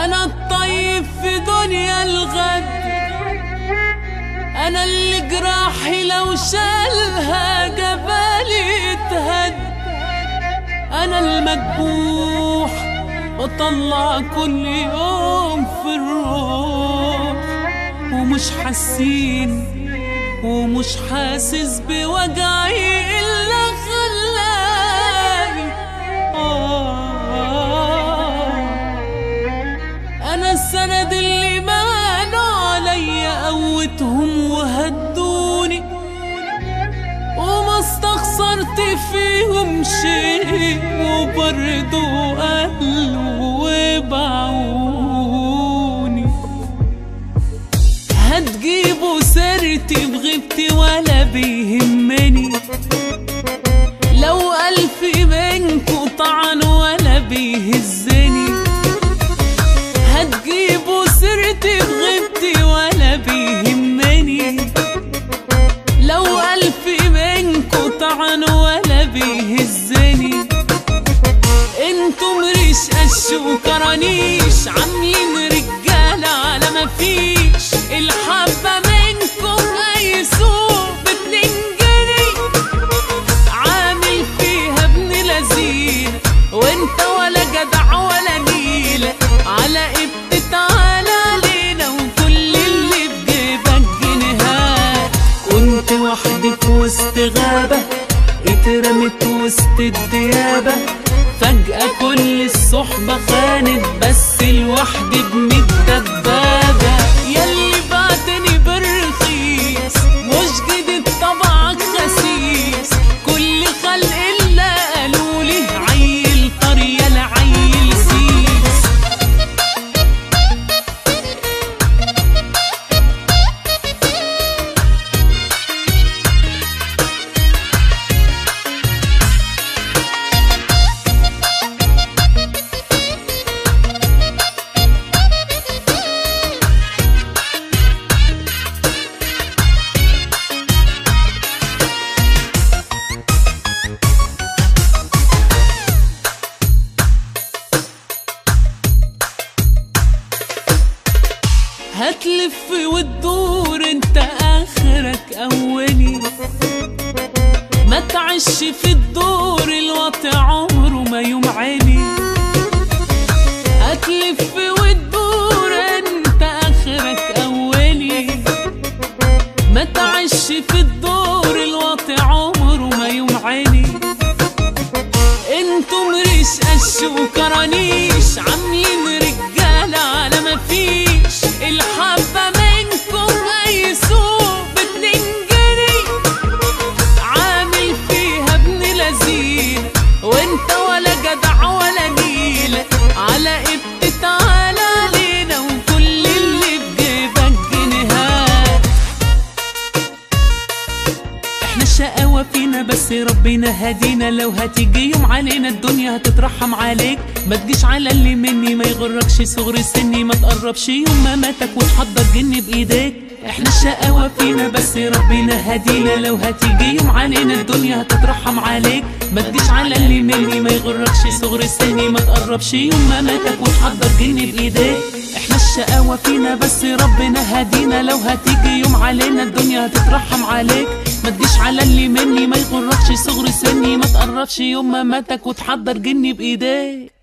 أنا الطيب في دنيا الغد، أنا اللي جراحي لو شالها جبالي اتهد، أنا المذبوح بطلع كل يوم في الروح، ومش حاسين ومش حاسس بوجعي إلا خلاني أنا السند اللي مانوا عليا قوتهم وهدوني، وما استخسرت فيهم شيء وبرضو قالوا وباعوني. هتجيبوا سيرتي بغيبتي ولا بيهمني، لو ألف منكوا طعن ولا بيهزني. هتجيبوا سيرتي بغيبتي ولا بيهمني، لو ألف منكوا طعن ولا بيهزني. انتم ريش قش وكرانيش، عاملين رجالة على مفيش، الحبة منكم قيسوه ب2 جنيه، عامل فيها ابن لذينة وانت ولا جدع ولا نيلة، على قبة تعالى علينا وكل اللي بجيبك جنيهات. كنت وحدي في وسط غابة، اترمت وسط الديابة، فجأة كل الصحبة خانت، بس لوحدي ب100 دبابة. ياللي بعتني بالرخيص مش جديد طبعك خسيس، كل خلق إلا قالولي عيل طرية لعيل سيس. هتلف وتدور انت اخرك اولي، ما تعيش في الدور الواطي عمره ما يمعني. هتلف وتدور انت اخرك اولي، ما تعيش في الدور الواطي عمره ما يمعني. انتم ريش قش وكرانيش، عاملين رجالة على مفيش، الحبة منكم قيسوه ب2 جنيه، عامل فيها ابن لذينة وانت ولا جدع ولا نيلة، على قبة تعالى علينا وكل اللي بجيبك جنيهات. احنا الشقاوة فينا بس ربنا هدينا، لو هتيجي يوم علينا الدنيا هتترحم عليك، ما تجيش على اللي مني ما يغركش صغر سني، ما تقربش يوم ما ماتك وتحضر جني بايديك. احنا الشقاوة فينا بس ربنا هدينا، لو هتيجي يوم علينا الدنيا هتترحم عليك، ما تجيش على اللي مني ما يغركش صغر سني، ما تقربش يوم ما ماتك وتحضر جني بايديك. احنا الشقاوة فينا بس ربنا هدينا، لو هتيجي يوم علينا الدنيا هتترحم عليك، ما تجيش على اللي مني ما يغركش صغر سني، ما تقربش يوم ما ماتك وتحضر جني بايديك.